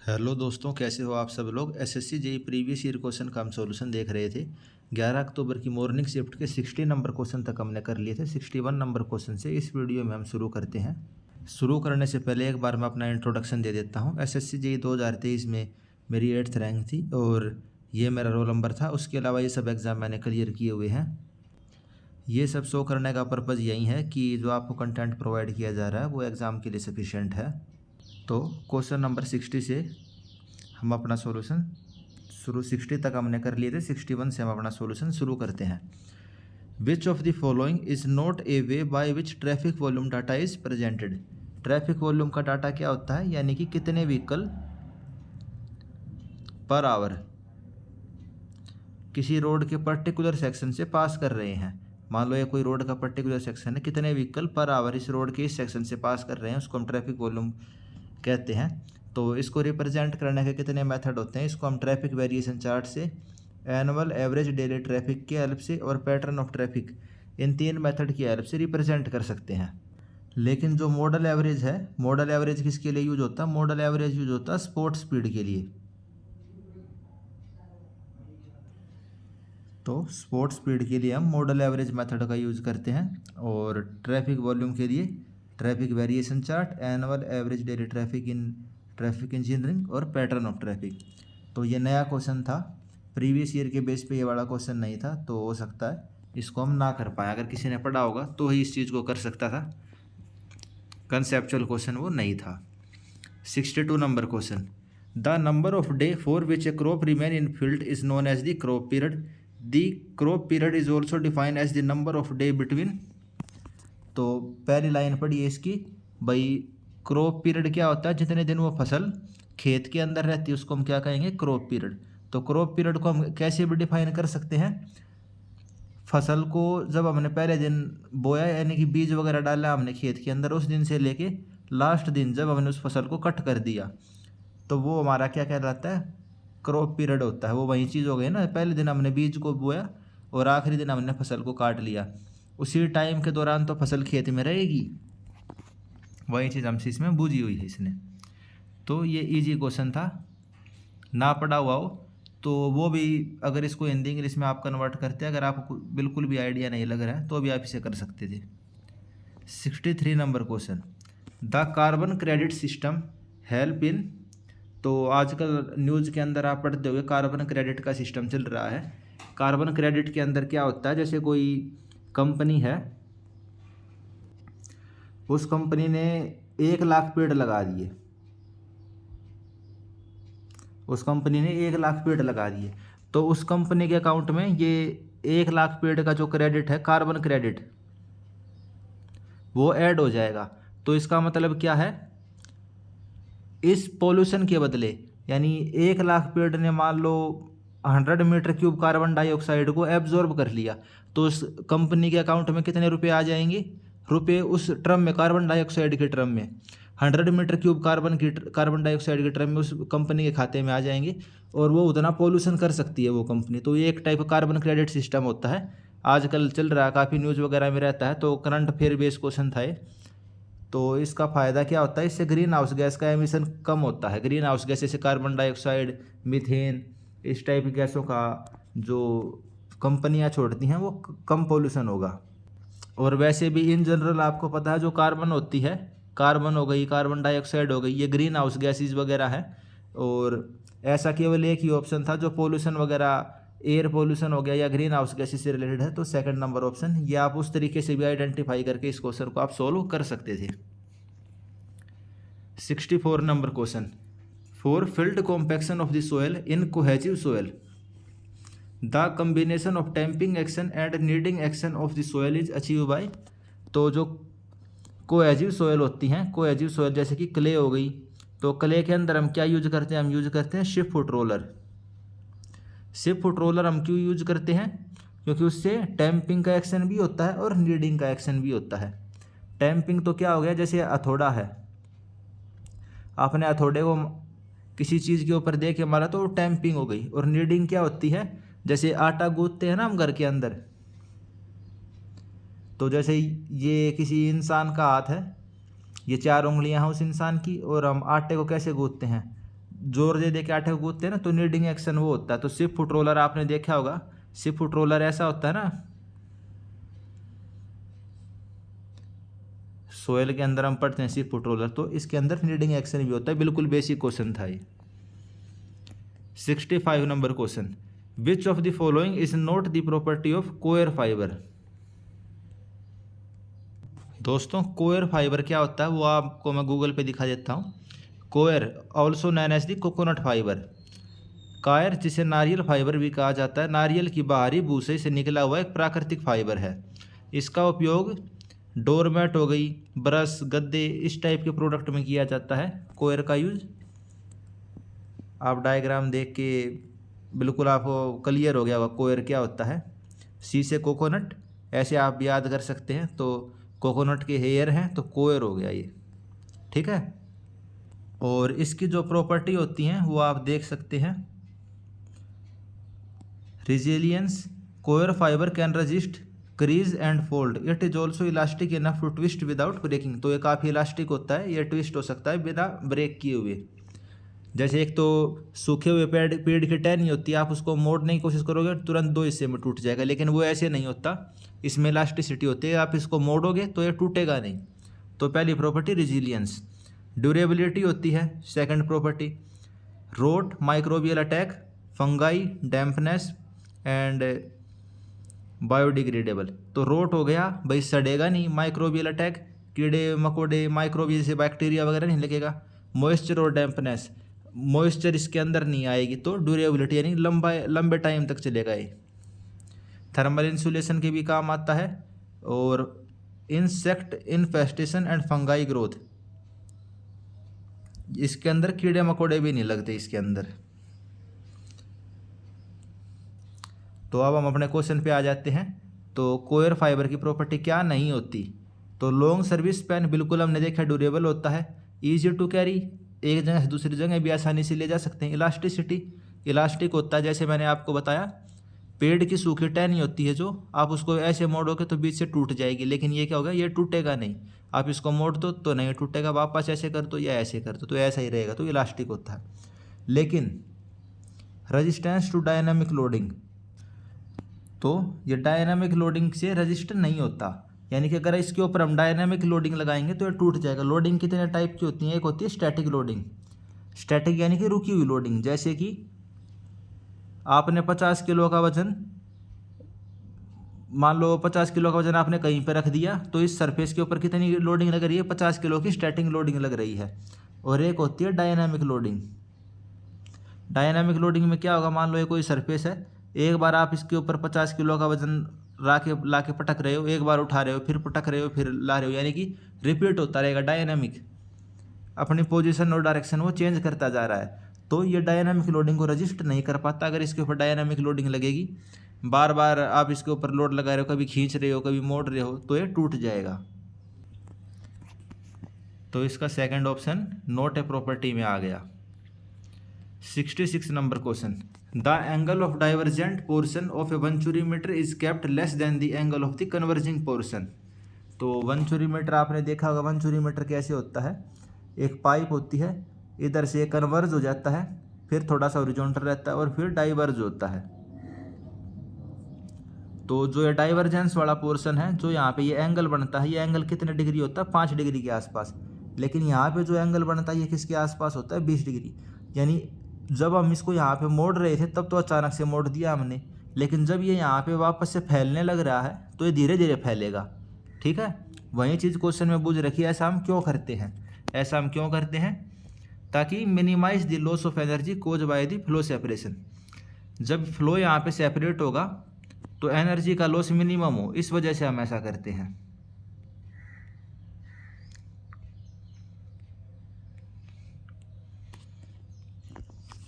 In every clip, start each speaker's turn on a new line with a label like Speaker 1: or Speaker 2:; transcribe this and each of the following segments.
Speaker 1: Hello दोस्तों, कैसे हो आप सब लोग। SSC JE previous year question का हम सॉल्यूशन देख रहे थे। 11 अक्टूबर की मॉर्निंग शिफ्ट के 60 नंबर क्वेश्चन तक हमने कर लिए थे। 61 नंबर क्वेश्चन से इस वीडियो में हम शुरू करते हैं। शुरू करने से पहले एक बार मैं अपना इंट्रोडक्शन दे देता हूँ। एसएससी जेई 2023 में मेरी 8th रैंक थी और ये मेरा रोल नंबर था। उसके अलावा ये सब एग्ज़ाम मैंने क्लियर किए हुए हैं। ये सब शो करने का पर्पज़ यही है कि जो आपको कंटेंट प्रोवाइड किया जा रहा है वो एग्ज़ाम के लिए सफिशेंट है। तो क्वेश्चन नंबर 60 से हम अपना सॉल्यूशन शुरू 60 तक हमने कर लिए थे। 61 से हम अपना सॉल्यूशन शुरू करते हैं। विच of the following is not a way by which traffic volume data is presented. Traffic volume का डाटा क्या होता है, यानी कि कितने व्हीकल पर आवर किसी रोड के पर्टिकुलर सेक्शन से पास कर रहे हैं। मान लो ये कोई रोड का पर्टिकुलर सेक्शन है, कितने व्हीकल पर आवर इस रोड के इस सेक्शन से पास कर रहे हैं, उसको हम ट्रैफिक वॉल्यूम कहते हैं। तो इसको रिप्रेजेंट करने के कितने मेथड होते हैं। इसको हम ट्रैफिक वेरिएशन चार्ट से, एनुअल एवरेज डेली ट्रैफिक के हेल्प से और पैटर्न ऑफ ट्रैफिक, इन तीन मेथड की हेल्प से रिप्रेजेंट कर सकते हैं। लेकिन जो मॉडल एवरेज है, मॉडल एवरेज किसके लिए यूज होता है। मॉडल एवरेज यूज होता है स्पोर्ट स्पीड के लिए। तो स्पोर्ट स्पीड के लिए हम मॉडल एवरेज मेथड का यूज़ करते हैं। और ट्रैफिक वॉल्यूम के लिए traffic variation chart, annual average daily traffic in traffic engineering और पैटर्न ऑफ ट्रैफिक। तो ये नया क्वेश्चन था, प्रीवियस ईयर के बेस पे ये वाला क्वेश्चन नहीं था, तो हो सकता है इसको हम ना कर पाए। अगर किसी ने पढ़ा होगा तो ही इस चीज़ को कर सकता था, कंसेप्चुअल क्वेश्चन वो नहीं था। 62 number question, the number of day for which a crop remain in field is known as the crop period. The crop period is also defined as the number of day between. तो पहली line पढ़िए इसकी, भाई crop period क्या होता है, जितने दिन वो फसल खेत के अंदर रहती है उसको हम क्या कहेंगे, क्रॉप पीरियड। तो क्रॉप पीरियड को हम कैसे भी डिफाइन कर सकते हैं। फसल को जब हमने पहले दिन बोया, यानी कि बीज वगैरह डाला हमने खेत के अंदर, उस दिन से लेके लास्ट दिन जब हमने उस फसल को कट कर दिया, तो वो हमारा क्या कहलाता है, क्रॉप पीरियड होता है। वो वही चीज़ हो गई ना, पहले दिन हमने बीज को बोया और आखिरी दिन हमने फसल को काट लिया, उसी टाइम के दौरान तो फसल खेत में रहेगी। वही चीज़ हमसे इसमें बूझी हुई है इसने। तो ये इजी क्वेश्चन था, ना पढ़ा हुआ हो तो वो भी, अगर इसको हिंदी इंग्लिश में आप कन्वर्ट करते हैं, अगर आपको बिल्कुल भी आइडिया नहीं लग रहा है तो भी आप इसे कर सकते थे। 63 number question, the carbon credit system help in. तो आजकल न्यूज़ के अंदर आप पढ़ते हुए कार्बन क्रेडिट का सिस्टम चल रहा है। कार्बन क्रेडिट के अंदर क्या होता है, जैसे कोई कंपनी है, उस कंपनी ने 1 लाख पेड़ लगा दिए, उस कंपनी ने 1 लाख पेड़ लगा दिए, तो उस कंपनी के अकाउंट में ये 1 लाख पेड़ का जो क्रेडिट है, कार्बन क्रेडिट, वो ऐड हो जाएगा। तो इसका मतलब क्या है, इस पॉल्यूशन के बदले, यानी 1 लाख पेड़ ने मान लो 100 मीटर क्यूब कार्बन डाइऑक्साइड को एब्जॉर्ब कर लिया, तो उस कंपनी के अकाउंट में कितने रुपए आ जाएंगे, रुपए उस ट्रम में, कार्बन डाइऑक्साइड के ट्रम में, 100 मीटर क्यूब कार्बन डाइऑक्साइड के ट्रम में उस कंपनी के खाते में आ जाएंगे, और वो उतना पॉल्यूशन कर सकती है वो कंपनी। तो ये एक टाइप का कार्बन क्रेडिट सिस्टम होता है, आजकल चल रहा है, काफ़ी न्यूज़ वगैरह में रहता है। तो करंट अफेयर बेस्ड क्वेश्चन था ये। तो इसका फ़ायदा क्या होता है, इससे ग्रीन हाउस गैस का एमिशन कम होता है। ग्रीन हाउस गैस जैसे कार्बन डाइऑक्साइड, मीथेन, इस टाइप की गैसों का जो कंपनियां छोड़ती हैं वो कम पोल्यूशन होगा। और वैसे भी इन जनरल आपको पता है, जो कार्बन होती है, कार्बन हो गई, कार्बन डाइऑक्साइड हो गई, ये ग्रीन हाउस गैसेज वगैरह है। और ऐसा केवल एक ही ऑप्शन था जो पोल्यूशन वगैरह, एयर पोल्यूशन हो गया या ग्रीन हाउस गैसेज से रिलेटेड है, तो सेकंड नंबर ऑप्शन। ये आप उस तरीके से भी आइडेंटिफाई करके इस क्वेश्चन को आप सोल्व कर सकते थे। 64 number question, for field compaction of the soil in cohesive soil, the combination of damping action and kneading action of the soil is achieve by. तो जो कोहेजिव सोयल होती हैं, कोहेजिव सोयल जैसे कि क्ले हो गई, तो क्ले के अंदर हम क्या यूज करते हैं, हम यूज करते हैं ship foot roller. Ship foot roller हम क्यों यूज करते हैं, क्योंकि उससे टैम्पिंग का एक्शन भी होता है और नीडिंग का एक्शन भी होता है। टैम्पिंग तो क्या हो गया, जैसे हथौड़ा है, आपने हथौड़े को किसी चीज़ के ऊपर दे के मारा तो वो टैम्पिंग हो गई। और नीडिंग क्या होती है, जैसे आटा गूंथते हैं ना हम घर के अंदर, तो जैसे ये किसी इंसान का हाथ है, ये 4 उंगलियां हैं उस इंसान की, और हम आटे को कैसे गूंथते हैं, जोर दे के आटे को कूदते हैं ना, तो नीडिंग एक्शन वो होता है। तो शिप फुट रोलर आपने देखा होगा, शिप फुट रोलर ऐसा होता है ना, सोयल के अंदर हम पढ़ते हैं शिप फुट रोलर, तो इसके अंदर नीडिंग एक्शन भी होता है। बिल्कुल बेसिक क्वेश्चन था ये। 65 number question, which of the following is not the property of coir fibre. दोस्तों कोयर फाइबर क्या होता है वो आपको मैं गूगल पे दिखा देता हूँ। Coir also known as the coconut fibre, coir जिसे नारियल फाइबर भी कहा जाता है, नारियल की बाहरी भूसे से निकला हुआ एक प्राकृतिक फाइबर है। इसका उपयोग डोरमेट हो गई, ब्रश, गद्दे, इस टाइप के प्रोडक्ट में किया जाता है कोयर का यूज। आप डायग्राम देख के बिल्कुल आपको क्लियर हो गया होगा कोयर क्या होता है। सी से कोकोनट, ऐसे आप याद कर सकते हैं। तो कोकोनट के हेयर हैं तो कोयर हो गया ये, ठीक है। और इसकी जो प्रॉपर्टी होती हैं वो आप देख सकते हैं। Resilience, coir fibre can resist crease and fold, it is also elastic enough to twist without breaking. तो ये काफ़ी इलास्टिक होता है, ये ट्विस्ट हो सकता है बिना ब्रेक किए हुए। जैसे एक तो सूखे हुए पेड़ की टहनी होती है, आप उसको मोड़ने की कोशिश करोगे तुरंत दो हिस्से में टूट जाएगा, लेकिन वो ऐसे नहीं होता, इसमें इलास्टिसिटी होती है। आप इसको मोड़ोगे तो ये टूटेगा नहीं। तो पहली प्रॉपर्टी रेजिलियंस। ड्यूरेबिलिटी होती है second property. Rot, microbial attack, fungi, dampness and biodegradable. तो रोट हो गया भाई, सड़ेगा नहीं। माइक्रोबियल अटैक, कीड़े मकोड़े, माइक्रोबियल जैसे बैक्टीरिया वगैरह नहीं लगेगा। मॉइस्चर और डैम्पनेस, मॉइस्चर इसके अंदर नहीं आएगी। तो ड्यूरेबिलिटी यानी लंबे टाइम तक चलेगा ये। थर्मल इंसुलेशन के भी काम आता है। और insect infestation and fungi growth, इसके अंदर कीड़े मकोड़े भी नहीं लगते इसके अंदर। तो अब हम अपने क्वेश्चन पे आ जाते हैं। तो कोयर फाइबर की प्रॉपर्टी क्या नहीं होती। तो लॉन्ग सर्विस स्पैन, बिल्कुल हमने देखा ड्यूरेबल होता है। ईजी टू कैरी, एक जगह से दूसरी जगह भी आसानी से ले जा सकते हैं। इलास्टिसिटी, इलास्टिक होता है, जैसे मैंने आपको बताया पेड़ की सूखी टहनी होती है, जो आप उसको ऐसे मोड़ोगे तो बीच से टूट जाएगी, लेकिन ये क्या होगा, ये टूटेगा नहीं। आप इसको मोड़ दो तो नहीं टूटेगा, वापस ऐसे कर दो या ऐसे कर दो तो ऐसा ही रहेगा। तो इलास्टिक होता है। लेकिन रेजिस्टेंस टू डायनामिक लोडिंग, तो ये डायनामिक लोडिंग से रजिस्टर नहीं होता। यानी कि अगर इसके ऊपर हम डायनामिक लोडिंग लगाएंगे तो ये टूट जाएगा। लोडिंग कितने टाइप की होती है, एक होती है स्टैटिक लोडिंग। स्टैटिक यानी कि रुकी हुई लोडिंग, जैसे कि आपने 50 किलो का वजन, मान लो 50 किलो का वजन आपने कहीं पर रख दिया, तो इस सरफेस के ऊपर कितनी लोडिंग लग रही है, 50 किलो की स्टैटिक लोडिंग लग रही है। और एक होती है डायनामिक लोडिंग। डायनामिक लोडिंग में क्या होगा, मान लो ये कोई सरफेस है, एक बार आप इसके ऊपर 50 किलो का वजन ला के पटक रहे हो, एक बार उठा रहे हो, फिर पटक रहे हो, फिर ला रहे हो, यानी कि रिपीट होता रहेगा। डायनामिक अपनी पोजीशन और डायरेक्शन वो चेंज करता जा रहा है। तो ये डायनामिक लोडिंग को रजिस्ट नहीं कर पाता। अगर इसके ऊपर डायनामिक लोडिंग लगेगी, बार बार आप इसके ऊपर लोड लगा रहे हो, कभी खींच रहे हो, कभी मोड़ रहे हो, तो ये टूट जाएगा। तो इसका second option not a property में आ गया। 66 number question, the angle of divergent portion of a venturimeter is kept less than the angle of the converging portion. तो वंचुरीमीटर आपने देखा होगा, वंचुरीमीटर कैसे होता है, एक पाइप होती है, इधर से कन्वर्ज हो जाता है, फिर थोड़ा सा हॉरिजॉन्टल रहता है और फिर डाइवर्ज होता है। तो जो ये डाइवर्जेंस वाला पोर्शन है, जो यहाँ पे ये एंगल बनता है, ये एंगल कितने डिग्री होता है, 5 डिग्री के आसपास। लेकिन यहाँ पे जो एंगल बनता है ये किसके आसपास होता है, 20 डिग्री। यानी जब हम इसको यहाँ पे मोड़ रहे थे तब तो अचानक से मोड़ दिया हमने, लेकिन जब ये यहाँ पे वापस से फैलने लग रहा है तो ये धीरे धीरे फैलेगा। ठीक है, वही चीज़ क्वेश्चन में बूझ रखी है। ऐसा हम क्यों करते हैं, ऐसा हम क्यों करते हैं, ताकि minimise the loss of energy cause by the flow separation. जब फ्लो यहाँ पे सेपरेट होगा तो एनर्जी का लॉस मिनिमम हो, इस वजह से हम ऐसा करते हैं।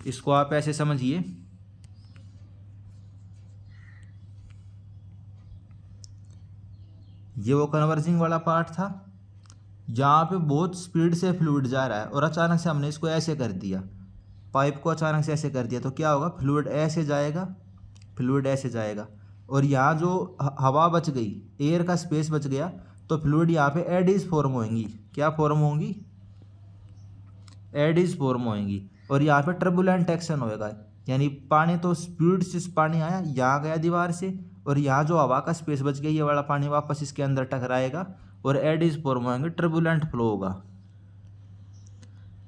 Speaker 1: इसको आप ऐसे समझिए, ये वो कन्वर्जिंग वाला पार्ट था जहाँ पे बहुत स्पीड से फ्लूइड जा रहा है और अचानक से हमने इसको ऐसे कर दिया, पाइप को अचानक से ऐसे कर दिया, तो क्या होगा, फ्लूइड ऐसे जाएगा, फ्लूइड ऐसे जाएगा और यहाँ जो हवा बच गई, एयर का स्पेस बच गया, तो फ्लूइड यहाँ पे एडीज फॉर्म होंगी। क्या फॉर्म होंगी, एडीज फॉर्म होंगी। और यहाँ पे टर्बुलेंट एक्शन होएगा, यानी पानी तो स्पीड से पानी आया, यहाँ गया दीवार से, और यहाँ जो हवा का स्पेस बच गया, ये वाला पानी वापस इसके अंदर टकराएगा और एडिस फॉर्म होंगे, टर्बुलेंट फ्लो होगा।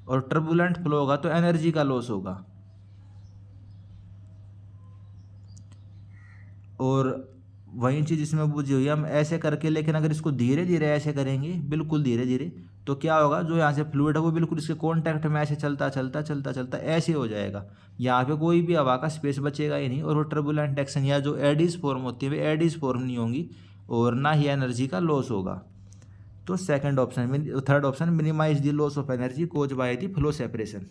Speaker 1: और टर्बुलेंट फ्लो होगा तो एनर्जी का लॉस होगा। और वही चीज़ इसमें बुझी हुई है, हम ऐसे करके, लेकिन अगर इसको धीरे धीरे ऐसे करेंगे, बिल्कुल धीरे धीरे, तो क्या होगा, जो यहाँ से फ्लूइड है वो बिल्कुल इसके कांटेक्ट में ऐसे चलता चलता चलता चलता ऐसे हो जाएगा, यहाँ पे कोई भी हवा का स्पेस बचेगा ही नहीं, और वो टर्बुलेंट एक्शन या जो एडीज फॉर्म होती है वे एडीज फॉर्म नहीं होंगी, और ना ही एनर्जी का लॉस होगा। तो second option, third option, minimise the loss of energy cause by the flow separation.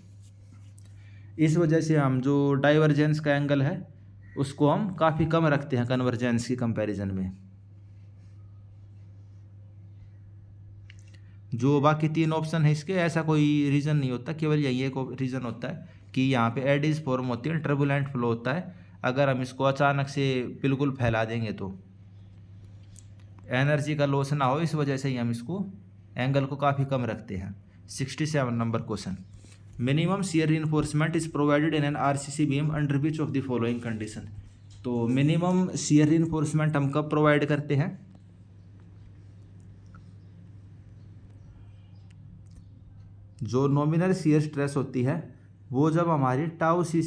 Speaker 1: इस वजह से हम जो डाइवर्जेंस का एंगल है उसको हम काफ़ी कम रखते हैं कन्वर्जेंस की कंपैरिजन में। जो बाकी तीन ऑप्शन है इसके, ऐसा कोई रीज़न नहीं होता, केवल यही एक रीज़न होता है कि यहाँ पे एडिज फॉर्म होती है, टर्बुलेंट फ्लो होता है। अगर हम इसको अचानक से बिल्कुल फैला देंगे तो एनर्जी का लॉस ना हो, इस वजह से ही हम इसको एंगल को काफ़ी कम रखते हैं। 67 number question, minimum shear reinforcement is provided in an RCC beam under which of the following condition. तो मिनिमम शियर रिइंफोर्समेंट हम कब प्रोवाइड करते हैं, जो नॉमिनल शियर स्ट्रेस होती है वो जब हमारी टाउ सी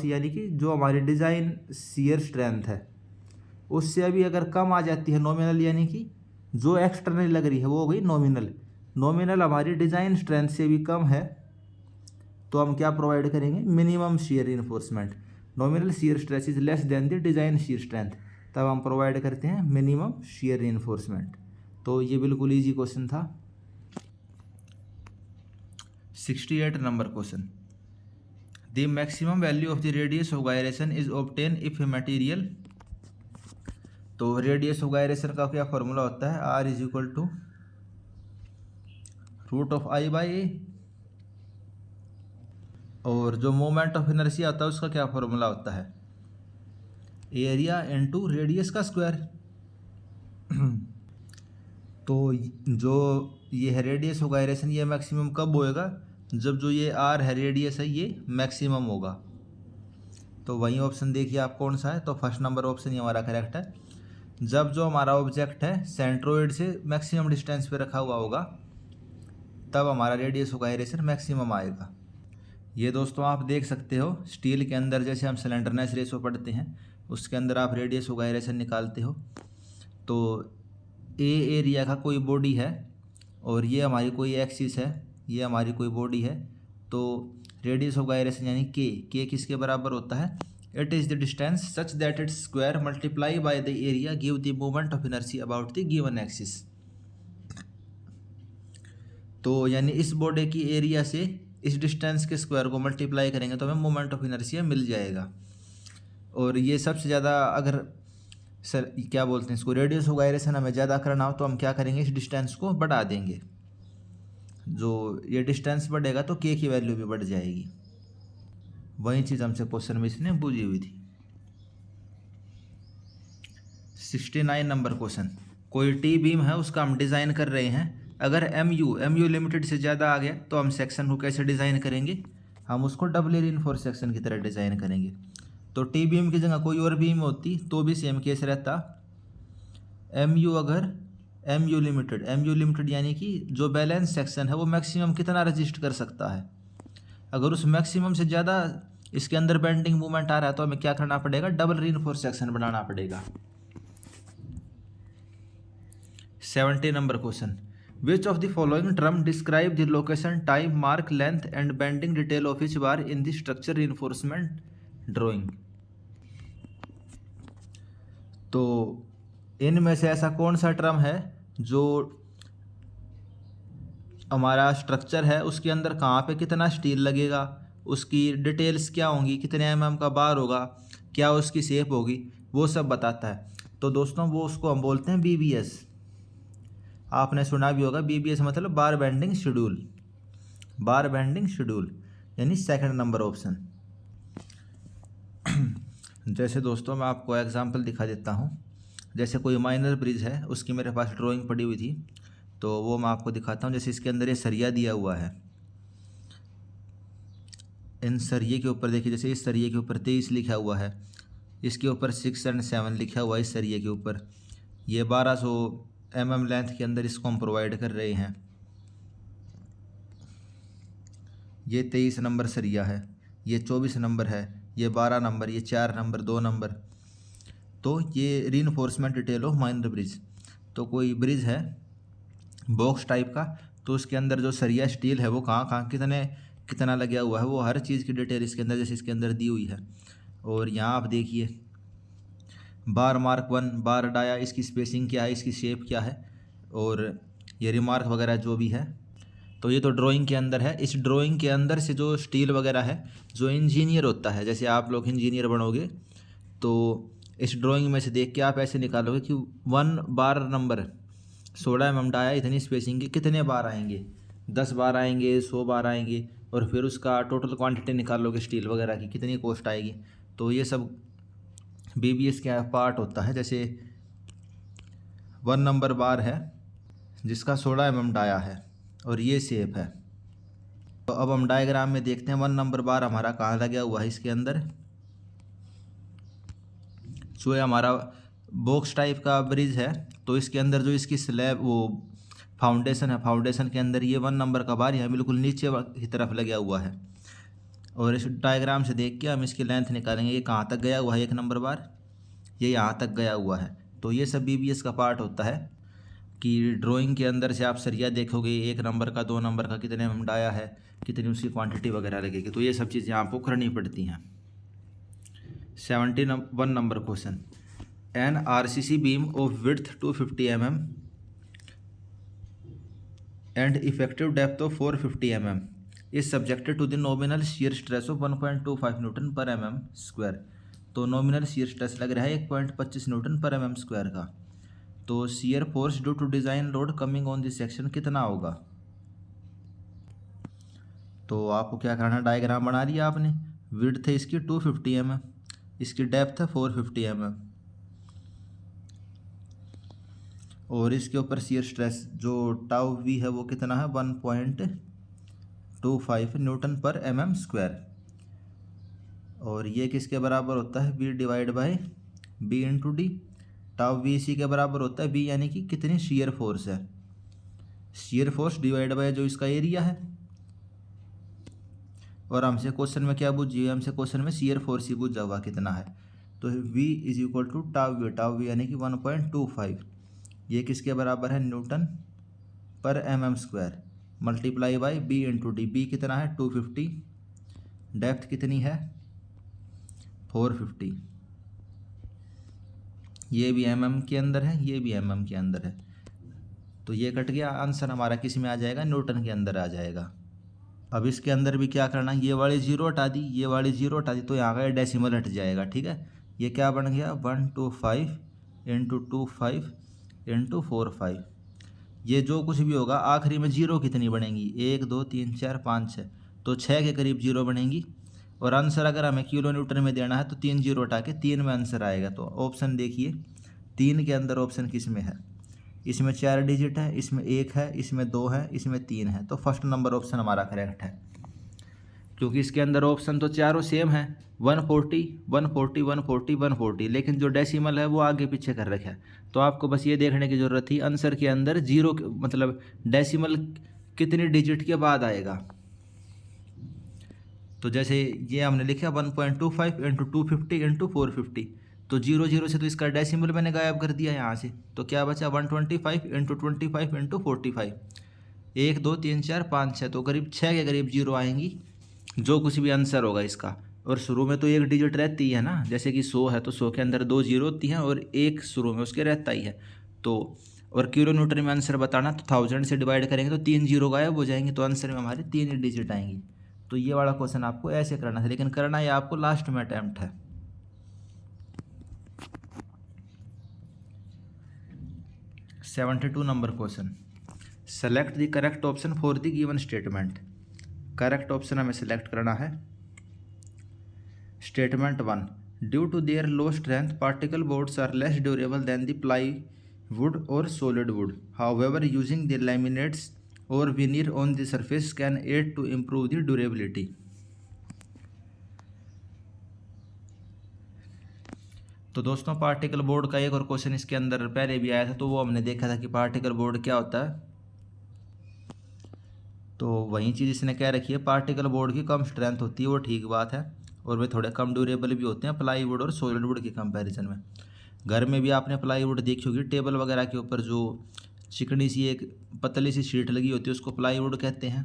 Speaker 1: यानी कि जो हमारी डिज़ाइन शियर स्ट्रेंथ है उससे अभी अगर कम आ जाती है नॉमिनल, यानी कि जो एक्सटर्नल लग रही है वो हो गई नॉमिनल हमारी डिज़ाइन स्ट्रेंथ से भी कम है, तो हम क्या प्रोवाइड करेंगे, minimum shear reinforcement. Nominal shear stress is less than the design shear strength, तब हम प्रोवाइड करते हैं मिनिमम शियर रिइंफोर्समेंट। तो ये बिल्कुल ईजी क्वेश्चन था। 68 number question, the maximum value of the radius of gyration is obtain if a material. तो radius of gyration का क्या फॉर्मूला होता है, are is equal to √I/A, और जो मोमेंट ऑफ इनर्शिया होता है उसका क्या फॉर्मूला होता है, एरिया इनटू रेडियस का स्क्वायर। तो जो ये है रेडियस ऑफ गायरेशन, ये मैक्सिमम कब होएगा, जब जो ये आर है रेडियस है ये मैक्सिमम होगा। तो वही ऑप्शन देखिए आप कौन सा है, तो फर्स्ट नंबर ऑप्शन ही हमारा करेक्ट है। जब जो हमारा ऑब्जेक्ट है सेंट्रोइड से मैक्सिमम डिस्टेंस पे रखा हुआ होगा तब हमारा रेडियस ऑफ गायरेशन मैक्सिमम आएगा। ये दोस्तों आप देख सकते हो, स्टील के अंदर जैसे हम सिलेंडरनेस रेशो पढ़ते हैं उसके अंदर आप रेडियस ऑफ गायरेशन निकालते हो। तो ए एरिया का कोई बॉडी है और ये हमारी कोई एक्सिस है, ये हमारी कोई बॉडी है, तो रेडियस ऑफ गायरेशन यानी के किसके बराबर होता है, it is the distance such that its square multiply by the area give the moment of inertia about the given axis. तो यानी इस बॉडी की एरिया से इस डिस्टेंस के स्क्वायर को मल्टीप्लाई करेंगे तो हमें मोमेंट ऑफ इनर्शिया मिल जाएगा। और ये सबसे ज़्यादा अगर सर क्या बोलते हैं इसको, रेडियस ऑफ गायरेशन हमें ज़्यादा करना हो तो हम क्या करेंगे, इस डिस्टेंस को बढ़ा देंगे। जो ये डिस्टेंस बढ़ेगा तो के की वैल्यू भी बढ़ जाएगी। वही चीज़ हमसे क्वेश्चन में इसने पूछी हुई थी। 69 नंबर क्वेश्चन, कोई टी बीम है उसका हम डिज़ाइन कर रहे हैं, अगर एम यू लिमिटेड से ज़्यादा आ गया तो हम सेक्शन को कैसे डिज़ाइन करेंगे, हम उसको डबल रीइंफोर्स सेक्शन की तरह डिज़ाइन करेंगे। तो टी बीम की जगह कोई और बीम होती तो भी सेम केस रहता। अगर एम यू लिमिटेड यानी कि जो बैलेंस सेक्शन है वो मैक्सिमम कितना रजिस्ट कर सकता है, अगर उस मैक्सिमम से ज़्यादा इसके अंदर बेंडिंग मूवमेंट आ रहा है तो हमें क्या करना पड़ेगा, डबल रीइंफोर्स सेक्शन बनाना पड़ेगा। 70 number question, which of the following term describe the location, time, mark, length and bending detail of each bar in the structure reinforcement drawing. तो इनमें से ऐसा कौन सा टर्म है जो हमारा स्ट्रक्चर है उसके अंदर कहाँ पे कितना स्टील लगेगा, उसकी डिटेल्स क्या होंगी, कितने mm का बार होगा, क्या उसकी शेप होगी, वो सब बताता है। तो दोस्तों वो उसको हम बोलते हैं BBS। आपने सुना भी होगा BBS मतलब बार बेंडिंग शेड्यूल, यानी सेकंड नंबर ऑप्शन। जैसे दोस्तों मैं आपको एग्जांपल दिखा देता हूँ, जैसे कोई माइनर ब्रिज है उसकी मेरे पास ड्राइंग पड़ी हुई थी तो वो मैं आपको दिखाता हूँ। जैसे इसके अंदर ये सरिया दिया हुआ है, इन सरिये के ऊपर देखिए, जैसे इस सरिये के ऊपर 23 लिखा हुआ है, इसके ऊपर 6 और 7 लिखा हुआ है इस सरिये के ऊपर। ये 1200 mm लेंथ के अंदर इसको हम प्रोवाइड कर रहे हैं। ये 23 नंबर सरिया है, ये 24 नंबर है, ये 12 नंबर, ये 4 नंबर, 2 नंबर। तो ये reinforcement detail of minor bridge. तो कोई ब्रिज है बॉक्स टाइप का, तो उसके अंदर जो सरिया स्टील है वो कहाँ कहाँ कितना लगा हुआ है, वो हर चीज़ की डिटेल इसके अंदर जैसे इसके अंदर दी हुई है। और यहाँ आप देखिए बार मार्क 1 बार डाया, इसकी स्पेसिंग क्या है, इसकी शेप क्या है, और ये रिमार्क वगैरह जो भी है। तो ये तो ड्राइंग के अंदर है। इस ड्राइंग के अंदर से जो स्टील वगैरह है, जो इंजीनियर होता है, जैसे आप लोग इंजीनियर बनोगे तो इस ड्राइंग में से देख के आप ऐसे निकालोगे कि 1 बार नंबर 16 mm डाया, इतनी स्पेसिंग के कितने बार आएंगे, 10 बार आएंगे, 100 बार आएंगे, और फिर उसका टोटल क्वांटिटी निकालोगे स्टील वगैरह की कितनी कॉस्ट आएगी। तो ये सब BBS का पार्ट होता है। जैसे 1 नंबर बार है जिसका 16 mm डाया है और ये शेप है। तो अब हम डायग्राम में देखते हैं 1 नंबर बार हमारा कहाँ लगा हुआ है इसके अंदर। जो ये हमारा बॉक्स टाइप का ब्रिज है, तो इसके अंदर जो इसकी स्लैब वो फाउंडेशन है, फाउंडेशन के अंदर ये 1 नंबर का बार यहाँ बिल्कुल नीचे की तरफ लगा हुआ है। और इस डायग्राम से देख के हम इसकी लेंथ निकालेंगे, ये कहाँ तक गया हुआ है 1 नंबर बार, ये यहाँ तक गया हुआ है। तो ये सब BBS का पार्ट होता है कि ड्राइंग के अंदर से आप सरिया देखोगे 1 नंबर का, 2 नंबर का कितने mm डाया है, कितनी उसकी क्वांटिटी वगैरह लगेगी। तो ये सब चीज़ें आपको करनी पड़ती हैं। 71 number question, an RCC beam of width 250 mm and effective depth of 450 mm is subjected to the nominal shear stress of 1.25 newton per mm square. तो नॉमिनल शियर स्ट्रेस लग रहा है 1.25 न्यूटन पर mm स्क्वायर का। तो shear force due to design load coming on this section कितना होगा। तो आपको क्या करना है, डायग्राम बना लिया आपने। विड्थ है इसकी 250 mm, इसकी डेप्थ है 450 mm, और इसके ऊपर शियर स्ट्रेस जो टाउ वी है वो कितना है 1.25 न्यूटन पर mm स्क्वायर। और ये किसके बराबर होता है, B divide by B into D. Tau V इसी के बराबर होता है, B यानी कि कितनी शियर फोर्स है, शियर फोर्स डिवाइड बाय जो इसका एरिया है। और हमसे क्वेश्चन में क्या पूछिए, हमसे क्वेश्चन में शियर फोर्स ही पूछा हुआ कितना है। तो V is equal to tau V यानी कि 1.25, ये किसके बराबर है, Newton per mm square, multiply by B into D. B कितना है 250, डेप्थ कितनी है 450, ये भी mm के अंदर है, ये भी mm के अंदर है। तो ये कट गया, आंसर हमारा किस में आ जाएगा, न्यूटन के अंदर आ जाएगा। अब इसके अंदर भी क्या करना, ये वाली जीरो हटा दी, ये वाली जीरो हटा दी, तो यहाँ का डेसिमल हट जाएगा। ठीक है, ये क्या बन गया 125 इंटू 25 इंटू 45। ये जो कुछ भी होगा आखिरी में जीरो कितनी बनेंगी, 1 2 3 4 5 6, तो 6 के करीब जीरो बनेंगी। और आंसर अगर हमें किलो न्यूटन में देना है तो 3 जीरो हटा के 3 में आंसर आएगा। तो ऑप्शन देखिए 3 के अंदर ऑप्शन किस में है, इसमें 4 डिजिट है, इसमें 1 है, इसमें 2 है, इसमें 3 है। तो फर्स्ट नंबर ऑप्शन हमारा करेक्ट है, क्योंकि इसके अंदर ऑप्शन तो चारों सेम है, 140 140 140 140, लेकिन जो डेसिमल है वो आगे पीछे कर रखा है। तो आपको बस ये देखने की ज़रूरत थी आंसर के अंदर जीरो मतलब डेसिमल कितनी डिजिट के बाद आएगा। तो जैसे ये हमने लिखा 1.25 इंटू 250 इंटू 450, तो 0 से तो इसका डेसिमल मैंने गायब कर दिया यहाँ से। तो क्या बचा 125 इंटू 25 इंटू 45, 1 2 3 4 5 6, तो करीब 6 के करीब जीरो आएंगी जो कुछ भी आंसर होगा इसका। और शुरू में तो एक डिजिट रहती है ना, जैसे कि 100 है तो 100 के अंदर 2 जीरो होती हैं और एक शुरू में उसके रहता ही है। तो और किलो न्यूटन में आंसर बताना तो 1000 से डिवाइड करेंगे तो 3 जीरो गायब हो जाएंगे, तो आंसर में हमारे 3 डिजिट आएंगी। तो ये वाला क्वेश्चन आपको ऐसे करना था, लेकिन करना ये आपको लास्ट में अटैम्प्ट है। Number question, select the correct option for the given statement. Correct option हमें सेलेक्ट करना है। Statement 1, due to their low strength particle boards are less durable than the plywood और solid wood, however using the laminates और veneer on the surface can aid to improve the durability। तो दोस्तों particle board का एक और question इसके अंदर पहले भी आया था, तो वो हमने देखा था कि पार्टिकल बोर्ड क्या होता है। तो वही चीज़ इसने कह रखी है, पार्टिकल बोर्ड की कम स्ट्रेंथ होती है, वो ठीक बात है, और वे थोड़े कम ड्यूरेबल भी होते हैं प्लाईवुड और सॉलिड वुड के कंपैरिजन में। घर में भी आपने प्लाईवुड देखी होगी, टेबल वगैरह के ऊपर जो चिकनी सी एक पतली सी शीट लगी होती है उसको प्लाईवुड कहते हैं।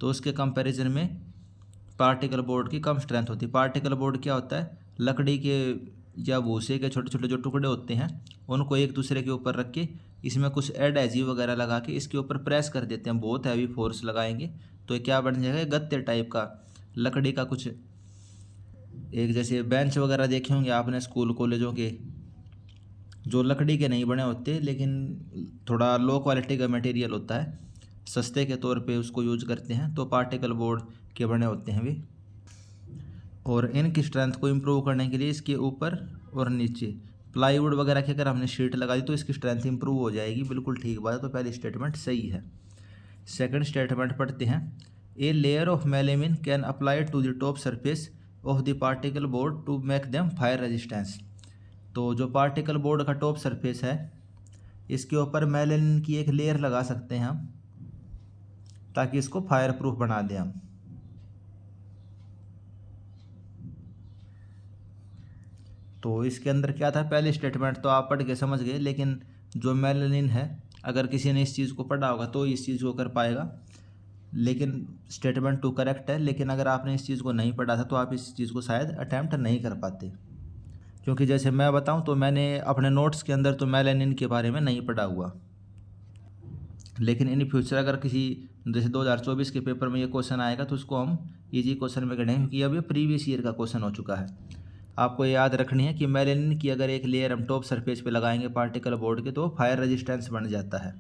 Speaker 1: तो उसके कंपैरिजन में पार्टिकल बोर्ड की कम स्ट्रेंथ होती है। पार्टिकल बोर्ड क्या होता है, लकड़ी के या भूसे के छोटे छोटे जो टुकड़े होते हैं उनको एक दूसरे के ऊपर रख के इसमें कुछ एडहेसिव वगैरह लगा के इसके ऊपर प्रेस कर देते हैं, बहुत हैवी फोर्स लगाएंगे तो ये क्या बन जाएगा, गत्ते टाइप का लकड़ी का कुछ एक जैसे बेंच वगैरह देखे होंगे आपने स्कूल कॉलेजों के, जो लकड़ी के नहीं बने होते लेकिन थोड़ा लो क्वालिटी का मटेरियल होता है, सस्ते के तौर पे उसको यूज करते हैं, तो पार्टिकल बोर्ड के बने होते हैं वे। और इनकी स्ट्रेंथ को इम्प्रूव करने के लिए इसके ऊपर और नीचे प्लाईवुड वगैरह की अगर हमने शीट लगा दी तो इसकी स्ट्रेंथ इंप्रूव हो जाएगी, बिल्कुल ठीक बात है। तो पहली स्टेटमेंट सही है। सेकंड स्टेटमेंट पढ़ते हैं, a layer of melamine can apply to the top surface of the particle board to make them fire resistance. तो जो पार्टिकल बोर्ड का टॉप सरफेस है इसके ऊपर मेलेनिन की एक लेयर लगा सकते हैं हम, ताकि इसको फायर प्रूफ बना दें हम। तो इसके अंदर क्या था, पहली स्टेटमेंट तो आप पढ़ के समझ गए, लेकिन जो मेलेनिन है अगर किसी ने इस चीज़ को पढ़ा होगा तो इस चीज़ को कर पाएगा, लेकिन स्टेटमेंट टू करेक्ट है। लेकिन अगर आपने इस चीज़ को नहीं पढ़ा था तो आप इस चीज़ को शायद अटैम्प्ट नहीं कर पाते, क्योंकि जैसे मैं बताऊं तो मैंने अपने नोट्स के अंदर तो मेलेनिन के बारे में नहीं पढ़ा हुआ, लेकिन इन फ्यूचर अगर किसी जैसे 2024 के पेपर में ये क्वेश्चन आएगा तो उसको हम इजी क्वेश्चन में गढ़ेंगे, क्योंकि अब ये प्रीवियस ईयर का क्वेश्चन हो चुका है। आपको ये याद रखनी है कि मेलेनिन की अगर एक लेयर हम टॉप सरफेस पे लगाएंगे पार्टिकल बोर्ड के तो फायर रेजिस्टेंस बन जाता है।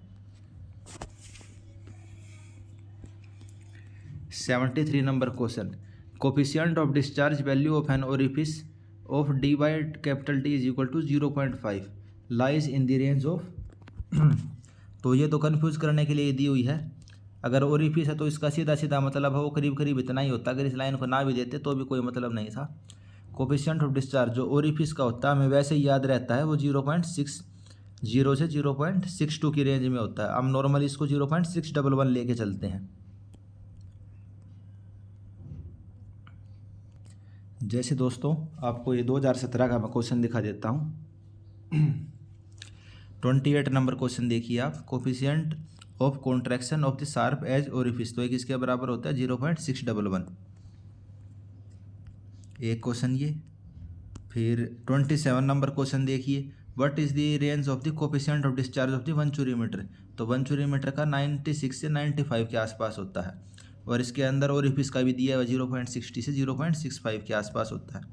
Speaker 1: 73 number question, coefficient of discharge value of an orifice of D by capital T is equal to 0.5 lies in the range of तो ये तो कन्फ्यूज़ करने के लिए दी हुई है। अगर ओरिफिस है तो इसका सीधा सीधा मतलब है वो करीब करीब इतना ही होता, अगर इस लाइन को ना भी देते तो भी कोई मतलब नहीं था। कोफिशिएंट ऑफ डिस्चार्ज जो ओरिफिस का होता है हमें वैसे ही याद रहता है, वो 0.60 से 0.62 की रेंज में होता है। हम नॉर्मली इसको 0.611 लेके चलते हैं। जैसे दोस्तों आपको ये 2017 का मैं क्वेश्चन दिखा देता हूँ। 28 नंबर क्वेश्चन देखिए आप, coefficient of contraction of the sharp edge orifice, तो एक इसके बराबर होता है 0.611, एक क्वेश्चन ये। फिर 27 नंबर क्वेश्चन देखिए, what is the range of the coefficient of discharge of the venturimeter, तो वंचुरीमीटर का 96 से 95 के आसपास होता है, और इसके अंदर ओरिफिस का भी दिया है 0.60 से 0.65 के आसपास होता है।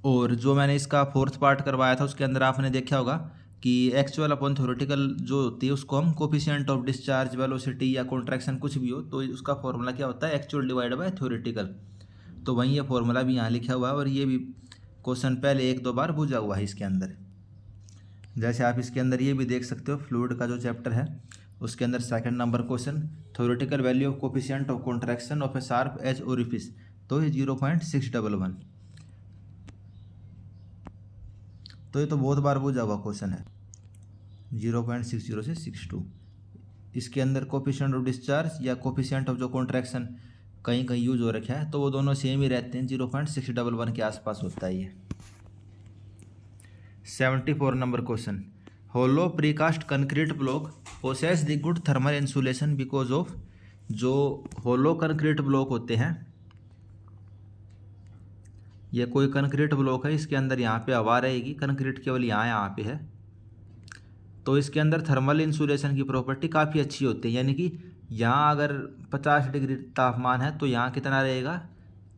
Speaker 1: और जो मैंने इसका फोर्थ पार्ट करवाया था उसके अंदर आपने देखा होगा कि एक्चुअल अपॉन थ्योरेटिकल जो होती है उसको हम कोफिशिएंट ऑफ डिस्चार्ज वेलोसिटी या कॉन्ट्रैक्शन कुछ भी हो तो उसका फॉर्मूला क्या होता है, एक्चुअल डिवाइड बाय थ्योरेटिकल। तो वहीं ये फॉर्मूला भी यहाँ लिखा हुआ है, और ये भी क्वेश्चन पहले 1-2 बार पूछा हुआ है इसके अंदर। जैसे आप इसके अंदर ये भी देख सकते हो, फ्लूइड का जो चैप्टर है उसके अंदर 2nd number question, theoretical value of coefficient of contraction of a sharp edge orifice, तो ये 0.611। तो ये तो बहुत बार पूछा हुआ क्वेश्चन है, 0.60 से 62। इसके अंदर कोफिशिएंट ऑफ डिस्चार्ज या कोफिशिएंट ऑफ जो कॉन्ट्रैक्शन कहीं कहीं यूज हो रखा है तो वो दोनों सेम ही रहते हैं, 0.611 के आसपास होता है ये। 74 number question, hollow precast concrete block possess the good thermal insulation because of, जो होलो कंक्रीट ब्लॉक होते हैं, ये कोई कंक्रीट ब्लॉक है, इसके अंदर यहाँ पे हवा रहेगी, कंक्रीट केवल यहाँ पे है, तो इसके अंदर थर्मल इंसुलेशन की प्रॉपर्टी काफ़ी अच्छी होती है। यानी कि यहाँ अगर 50 डिग्री तापमान है तो यहाँ कितना रहेगा,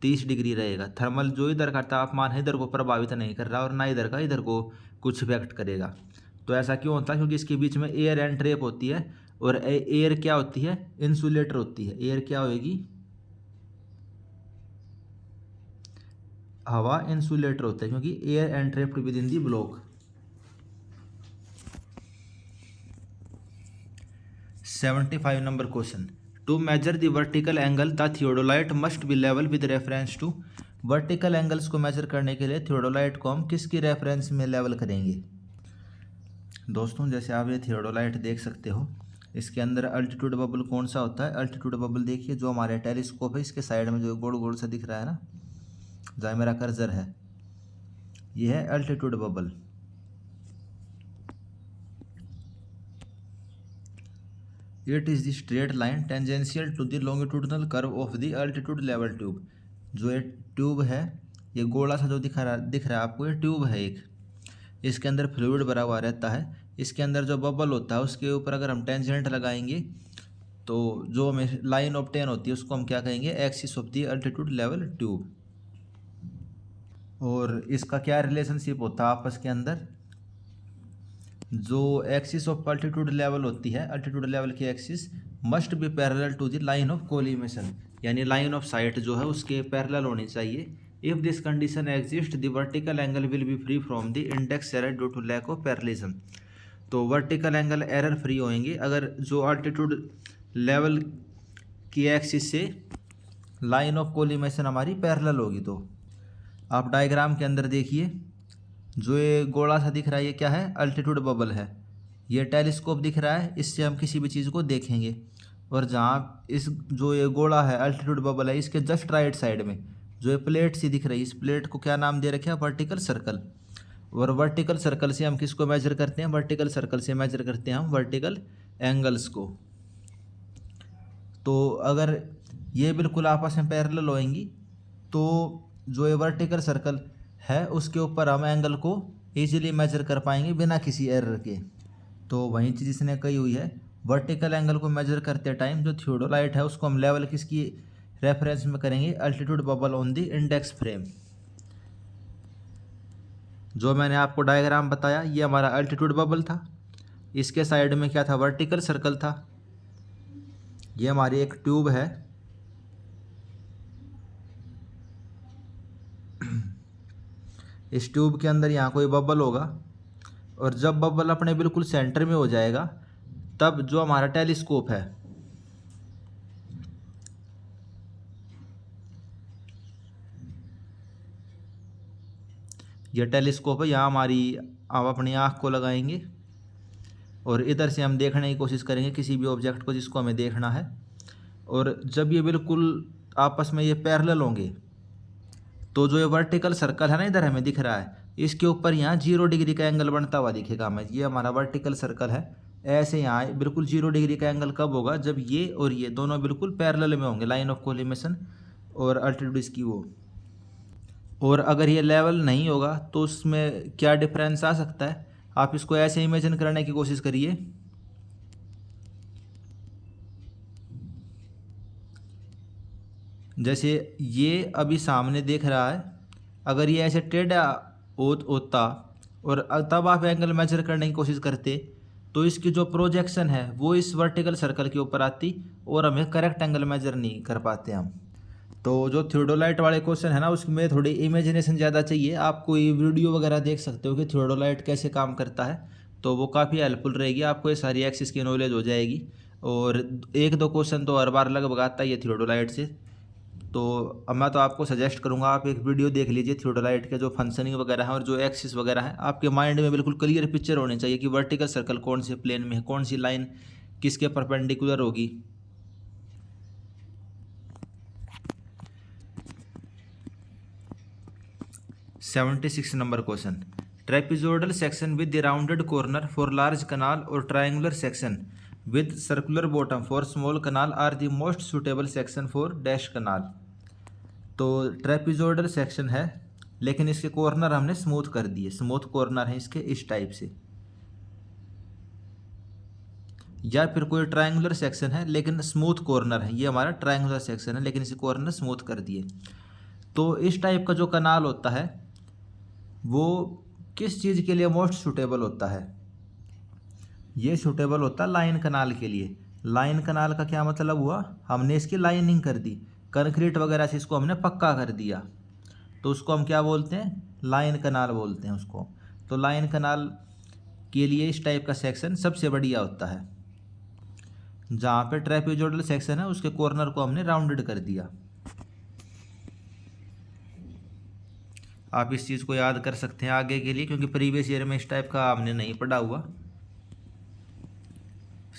Speaker 1: 30 डिग्री रहेगा। थर्मल जो इधर का तापमान है इधर को प्रभावित नहीं कर रहा और ना इधर का इधर को कुछ इफेक्ट करेगा। तो ऐसा क्यों होता है, क्योंकि इसके बीच में एयर एंट्रैप होती है, और एयर क्या होती है, इंसुलेटर होती है। एयर क्या होएगी, हवा इंसुलेटर होता है, क्योंकि air entrapped within the block. 75 number question, to measure the vertical angle the theodolite must be level with reference to, vertical angles को मेजर करने के लिए थियोडोलाइट को हम किसकी रेफरेंस में लेवल करेंगे? दोस्तों जैसे आप ये थियोडोलाइट देख सकते हो, इसके अंदर अल्टीट्यूड बबल कौन सा होता है? अल्टीट्यूड बबल देखिए जो हमारे टेलीस्कोप है इसके साइड में जो गोल गोल सा दिख रहा है ना, जहाँ मेरा कर्सर है, ये है altitude bubble. It is the straight line tangential to the longitudinal curve of the altitude level tube. जो ये ट्यूब है, ये गोला सा जो दिख रहा है आपको, ये ट्यूब है एक, इसके अंदर फ्लूइड भरा हुआ रहता है। इसके अंदर जो बबल होता है उसके ऊपर अगर हम टेंजेंट लगाएंगे तो जो हमें लाइन ऑब्टेन होती है उसको हम क्या कहेंगे? Axis of the altitude level tube. और इसका क्या रिलेशनशिप होता है आपस के अंदर? जो एक्सिस ऑफ अल्टीट्यूड लेवल होती है, अल्टीट्यूड लेवल की axis must be parallel to the line of collimation, यानी लाइन ऑफ साइट जो है उसके पैरेलल होनी चाहिए। If this condition exist the vertical angle will be free from the index error due to lack of parallelism. तो vertical angle error free होंगे अगर जो अल्टीट्यूड लेवल की एक्सिस से लाइन ऑफ कोलिमेशन हमारी पैरेलल होगी। तो आप डायग्राम के अंदर देखिए, जो ये गोला सा दिख रहा है ये क्या है? अल्टीट्यूड बबल है। ये टेलीस्कोप दिख रहा है, इससे हम किसी भी चीज़ को देखेंगे। और जहाँ इस जो ये गोला है अल्टीट्यूड बबल है, इसके जस्ट राइट साइड में जो ये प्लेट सी दिख रही है, इस प्लेट को क्या नाम दे रखा है? Vertical circle. और वर्टिकल सर्कल से हम किसको मेजर करते हैं? वर्टिकल सर्कल से मेजर करते हैं हम वर्टिकल एंगल्स को। तो अगर ये बिल्कुल आपस में पैरेलल होएंगी तो जो ये वर्टिकल सर्कल है उसके ऊपर हम एंगल को इजीली मेजर कर पाएंगे बिना किसी एरर के। तो वही चीज़ इसने कही हुई है, वर्टिकल एंगल को मेजर करते टाइम जो थियोडोलाइट है उसको हम लेवल किसकी रेफरेंस में करेंगे? Altitude bubble on the index frame. जो मैंने आपको डायग्राम बताया ये हमारा अल्टीट्यूड बबल था, इसके साइड में क्या था? वर्टिकल सर्कल था। ये हमारी एक ट्यूब है, इस ट्यूब के अंदर यहाँ कोई बबल होगा और जब बबल अपने बिल्कुल सेंटर में हो जाएगा तब जो हमारा टेलीस्कोप है, यह टेलीस्कोप है, यहाँ हमारी आप अपनी आँख को लगाएंगे और इधर से हम देखने की कोशिश करेंगे किसी भी ऑब्जेक्ट को जिसको हमें देखना है। और जब ये बिल्कुल आपस में ये पैरेलल होंगे तो जो ये वर्टिकल सर्कल है ना, इधर हमें दिख रहा है, इसके ऊपर यहाँ 0 डिग्री का एंगल बनता हुआ दिखेगा हमें। ये हमारा वर्टिकल सर्कल है, ऐसे यहाँ बिल्कुल 0 डिग्री का एंगल कब होगा? जब ये और ये दोनों बिल्कुल पैरेलल में होंगे, लाइन ऑफ कोलिमेशन और अल्टीट्यूड इसकी वो। और अगर ये लेवल नहीं होगा तो उसमें क्या डिफरेंस आ सकता है? आप इसको ऐसे इमेजिन करने की कोशिश करिए, जैसे ये अभी सामने देख रहा है, अगर ये ऐसे टेढ़ा होता और तब आप एंगल मेजर करने की कोशिश करते तो इसकी जो प्रोजेक्शन है वो इस वर्टिकल सर्कल के ऊपर आती और हमें करेक्ट एंगल मेजर नहीं कर पाते हम। तो जो थियोडोलाइट वाले क्वेश्चन है ना उसमें थोड़ी इमेजिनेशन ज़्यादा चाहिए। आप कोई वीडियो वगैरह देख सकते हो कि थियोडोलाइट कैसे काम करता है, तो वो काफ़ी हेल्पफुल रहेगी, आपको ये सारी एक्सिस की नॉलेज हो जाएगी। और 1-2 क्वेश्चन तो हर बार लगभग आता ही है थियोडोलाइट से। तो अब मैं तो आपको सजेस्ट करूंगा आप एक वीडियो देख लीजिए थियोडोलाइट के, जो फंक्शनिंग वगैरह है और जो एक्सिस वगैरह है आपके माइंड में बिल्कुल क्लियर पिक्चर होनी चाहिए कि वर्टिकल सर्कल कौन से प्लेन में है, कौन सी लाइन किसके परपेंडिकुलर होगी। (76) number question, trapezoidal section with the rounded corner for large canal और triangular section with circular bottom for small canal are the most suitable section for dash canal. तो trapezoidal section है लेकिन इसके corner हमने smooth कर दिए, smooth corner है इसके इस टाइप से। या फिर कोई ट्रायंगुलर सेक्शन है लेकिन स्मूथ कॉर्नर है, ये हमारा ट्रायंगुलर सेक्शन है लेकिन इसे कॉर्नर स्मूथ कर दिए। तो इस टाइप का जो कनाल होता है वो किस चीज़ के लिए मोस्ट सूटेबल होता है? ये सूटेबल होता है लाइन कनाल के लिए। लाइन कनाल का क्या मतलब हुआ? हमने इसकी लाइनिंग कर दी, कंक्रीट वगैरह से इसको हमने पक्का कर दिया, तो उसको हम क्या बोलते हैं? लाइन कनाल बोलते हैं उसको। तो लाइन कनाल के लिए इस टाइप का सेक्शन सबसे बढ़िया होता है, जहाँ पे ट्रेपेजोइडल सेक्शन है उसके कॉर्नर को हमने राउंडेड कर दिया। आप इस चीज़ को याद कर सकते हैं आगे के लिए, क्योंकि प्रीवियस ईयर में इस टाइप का आपने नहीं पढ़ा हुआ।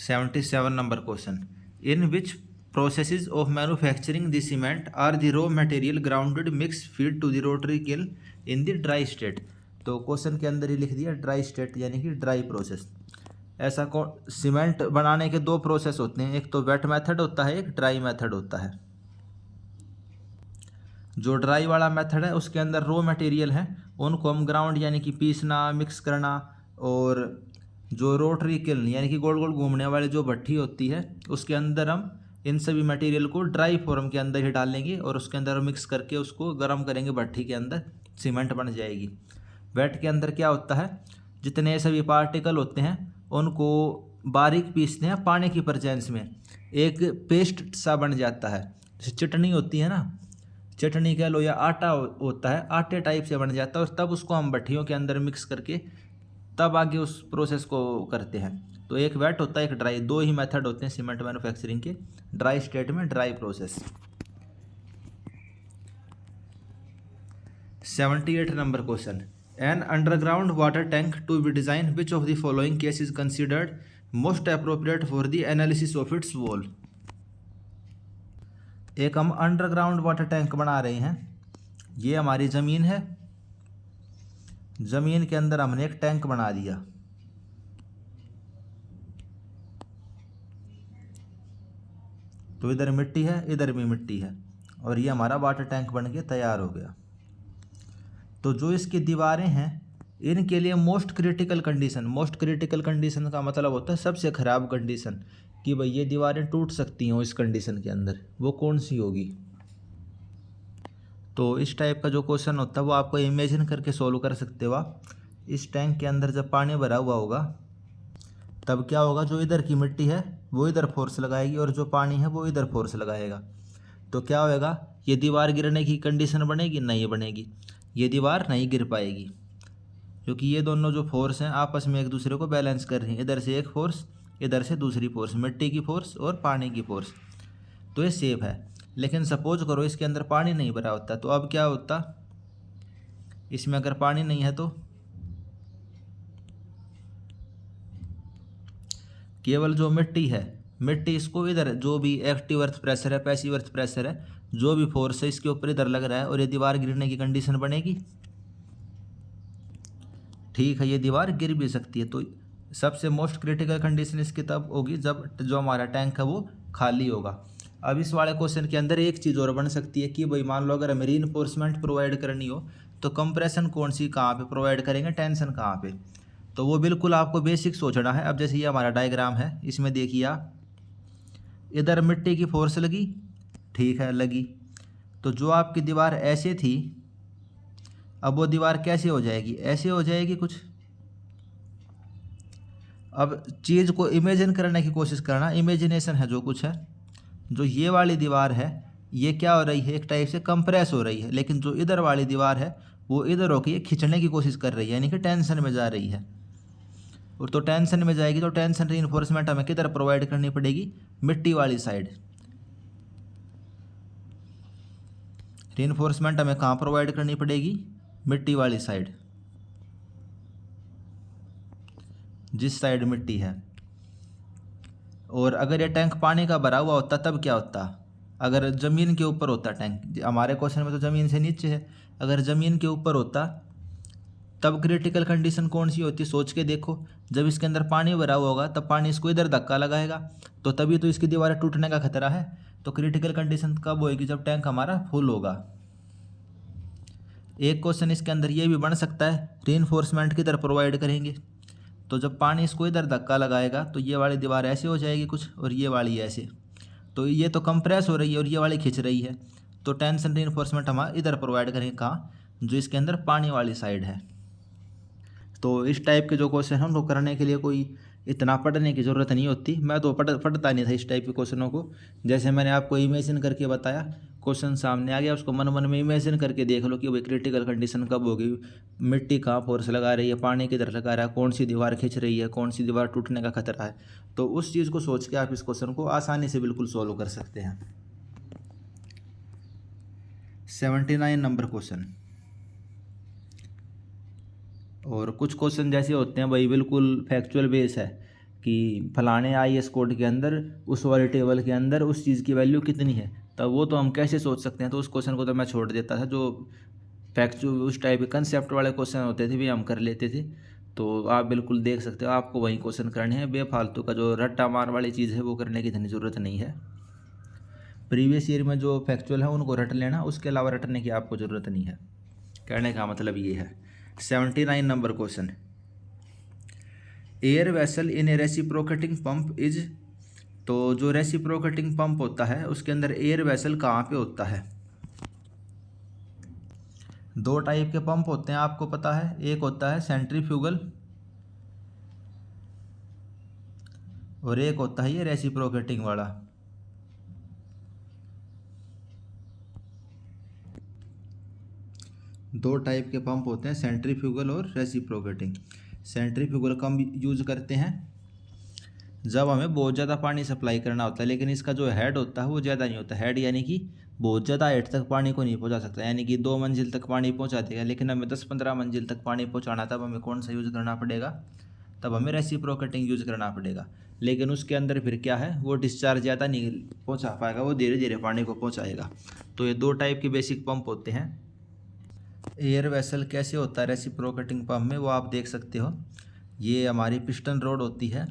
Speaker 1: 77 number question, in which processes of manufacturing the cement are the raw material grounded mix feed to the rotary kiln in the dry state। तो क्वेश्चन के अंदर ही लिख दिया ड्राई स्टेट यानी कि ड्राई प्रोसेस। ऐसा सीमेंट बनाने के दो प्रोसेस होते हैं, एक तो वेट मेथड होता है, एक ड्राई मेथड होता है। जो ड्राई वाला मेथड है उसके अंदर रॉ मटेरियल है उनको हम ग्राउंड यानी कि पीसना, मिक्स करना, और जो रोटरी किल्न यानी कि गोल गोल घूमने वाली जो भट्ठी होती है उसके अंदर हम इन सभी मटेरियल को ड्राई फॉर्म के अंदर ही डालेंगे और उसके अंदर मिक्स करके उसको गर्म करेंगे भट्ठी के अंदर, सीमेंट बन जाएगी। वेट के अंदर क्या होता है, जितने सभी पार्टिकल होते हैं उनको बारीक पीसते हैं पानी की प्रेजेंस में, एक पेस्ट सा बन जाता है। जैसे चटनी होती है ना, चटनी कह लो या आटा होता है, आटे टाइप से बन जाता है, और तब उसको हम भट्टियों के अंदर मिक्स करके तब आगे उस प्रोसेस को करते हैं। तो एक वेट होता है, एक ड्राई, दो ही मेथड होते हैं सीमेंट मैन्युफैक्चरिंग के, ड्राई स्टेट में dry process. 78 number question, an underground water tank to be design which of the following case is considered most appropriate for the analysis of its wall. एक हम underground water tank बना रहे हैं, ये हमारी ज़मीन है, ज़मीन के अंदर हमने एक टैंक बना दिया, तो इधर मिट्टी है, इधर भी मिट्टी है, और ये हमारा वाटर टैंक बन के तैयार हो गया। तो जो इसकी दीवारें हैं इनके लिए most critical condition, most critical condition का मतलब होता है सबसे ख़राब कंडीशन, कि भाई ये दीवारें टूट सकती हों इस कंडीशन के अंदर, वो कौन सी होगी। तो इस टाइप का जो क्वेश्चन होता है वो आपको इमेजिन करके सोल्व कर सकते हो आप। इस टैंक के अंदर जब पानी भरा हुआ होगा तब क्या होगा, जो इधर की मिट्टी है वो इधर फोर्स लगाएगी और जो पानी है वो इधर फोर्स लगाएगा। तो क्या होएगा, ये दीवार गिरने की कंडीशन बनेगी? नहीं बनेगी, ये दीवार नहीं गिर पाएगी, क्योंकि ये दोनों जो फोर्स हैं आपस में एक दूसरे को बैलेंस कर रही हैं। इधर से एक फोर्स, इधर से दूसरी फोर्स, मिट्टी की फोर्स और पानी की फोर्स। तो ये सेफ है। लेकिन सपोज करो इसके अंदर पानी नहीं भरा होता, तो अब क्या होता, इसमें अगर पानी नहीं है तो केवल जो मिट्टी है, मिट्टी इसको इधर जो भी एक्टिव अर्थ प्रेशर है, पैसिव अर्थ प्रेशर है, जो भी फोर्स है इसके ऊपर इधर लग रहा है और ये दीवार गिरने की कंडीशन बनेगी। ठीक है, ये दीवार गिर भी सकती है। तो सबसे मोस्ट क्रिटिकल कंडीशन इसकी तब होगी जब जो हमारा टैंक है वो खाली होगा। अब इस वाले क्वेश्चन के अंदर एक चीज़ और बन सकती है कि भाई मान लो अगर हमें रीइंफोर्समेंट प्रोवाइड करनी हो तो कंप्रेशन कौन सी कहाँ पे प्रोवाइड करेंगे, टेंशन कहाँ पे। तो वो बिल्कुल आपको बेसिक सोचना है। अब जैसे ये हमारा डायग्राम है, इसमें देखिए आप, इधर मिट्टी की फोर्स लगी, ठीक है लगी, तो जो आपकी दीवार ऐसे थी अब वो दीवार कैसे हो जाएगी, ऐसे हो जाएगी कुछ। अब चीज़ को इमेजिन करने की कोशिश करना, इमेजिनेशन है जो कुछ है। जो ये वाली दीवार है ये क्या हो रही है, एक टाइप से कंप्रेस हो रही है, लेकिन जो इधर वाली दीवार है वो इधर होकर ये खींचने की कोशिश कर रही है, यानी कि टेंशन में जा रही है। और तो टेंशन में जाएगी तो टेंशन रीइंफोर्समेंट हमें किधर प्रोवाइड करनी पड़ेगी, मिट्टी वाली साइड। रीइंफोर्समेंट हमें कहाँ प्रोवाइड करनी पड़ेगी, मिट्टी वाली साइड, जिस साइड मिट्टी है। और अगर ये टैंक पानी का भरा हुआ होता तब क्या होता, अगर ज़मीन के ऊपर होता टैंक, हमारे क्वेश्चन में तो ज़मीन से नीचे है, अगर ज़मीन के ऊपर होता तब क्रिटिकल कंडीशन कौन सी होती, सोच के देखो। जब इसके अंदर पानी भरा हुआ होगा तब पानी इसको इधर धक्का लगाएगा, तो तभी तो इसकी दीवारें टूटने का खतरा है। तो क्रिटिकल कंडीशन कब होएगी, जब टैंक हमारा फुल होगा। एक क्वेश्चन इसके अंदर ये भी बन सकता है, रीइंफोर्समेंट किधर प्रोवाइड करेंगे, तो जब पानी इसको इधर धक्का लगाएगा तो ये वाली दीवार ऐसे हो जाएगी कुछ और ये वाली ऐसे, तो ये तो कंप्रेस हो रही है और ये वाली खिंच रही है। तो टेंशन रीइंफोर्समेंट हम इधर प्रोवाइड करेंगे, कहाँ, जो इसके अंदर पानी वाली साइड है। तो इस टाइप के जो क्वेश्चन हम लोग करने के लिए कोई इतना पढ़ने की ज़रूरत नहीं होती। मैं तो पढ़ता नहीं था इस टाइप के क्वेश्चनों को। जैसे मैंने आपको इमेजिन करके बताया, क्वेश्चन सामने आ गया, उसको मन मन में इमेजिन करके देख लो कि भाई क्रिटिकल कंडीशन कब होगी, मिट्टी कहाँ फोर्स लगा रही है, पानी किधर लगा रहा है, कौन सी दीवार खींच रही है, कौन सी दीवार टूटने का खतरा है। तो उस चीज़ को सोच के आप इस क्वेश्चन को आसानी से बिल्कुल सॉल्व कर सकते हैं। 79 नंबर क्वेश्चन, और कुछ क्वेश्चन जैसे होते हैं भाई बिल्कुल फैक्चुअल बेस है कि फलाने IAS कोड के अंदर उस वाले टेबल के अंदर उस चीज़ की वैल्यू कितनी है, तब वो तो हम कैसे सोच सकते हैं। तो उस क्वेश्चन को तो मैं छोड़ देता था। जो फैक्चुअल उस टाइप के कंसेप्ट वाले क्वेश्चन होते थे भी हम कर लेते थे। तो आप बिल्कुल देख सकते हो, आपको वही क्वेश्चन करने हैं। बेफालतू का जो रट्टा मार वाली चीज़ है वो करने की इतनी ज़रूरत नहीं है। प्रीवियस ईयर में जो फैक्चुअल है उनको रट लेना, उसके अलावा रटने की आपको ज़रूरत नहीं है। कहने का मतलब ये है। 79 number question, air vessel in A reciprocating pump is. तो जो रेसिप्रोकेटिंग पंप होता है उसके अंदर एयर वेसल कहाँ पे होता है। दो टाइप के पंप होते हैं आपको पता है, एक होता है सेंट्रीफ्यूगल और एक होता है ये रेसिप्रोकेटिंग वाला। दो टाइप के पंप होते हैं, सेंट्रीफ्यूगल और रेसिप्रोकेटिंग। सेंट्रीफ्यूगल का हम यूज करते हैं जब हमें बहुत ज़्यादा पानी सप्लाई करना होता है, लेकिन इसका जो हेड होता है वो ज़्यादा नहीं होता। हेड यानी कि बहुत ज़्यादा हेड तक पानी को नहीं पहुंचा सकता, यानी कि 2 मंजिल तक पानी पहुंचा देगा, लेकिन हमें 10-15 मंजिल तक पानी पहुंचाना, तब हमें कौन सा यूज़ करना पड़ेगा, तब हमें रेसिप्रोकेटिंग यूज़ करना पड़ेगा। लेकिन उसके अंदर फिर क्या है, वो डिस्चार्ज ज़्यादा नहीं पहुँचा पाएगा, वो धीरे धीरे पानी को पहुँचाएगा। तो ये दो टाइप के बेसिक पंप होते हैं। एयर वेसल कैसे होता है रेसिप्रोकेटिंग पंप में, वो आप देख सकते हो। ये हमारी पिस्टन रोड होती है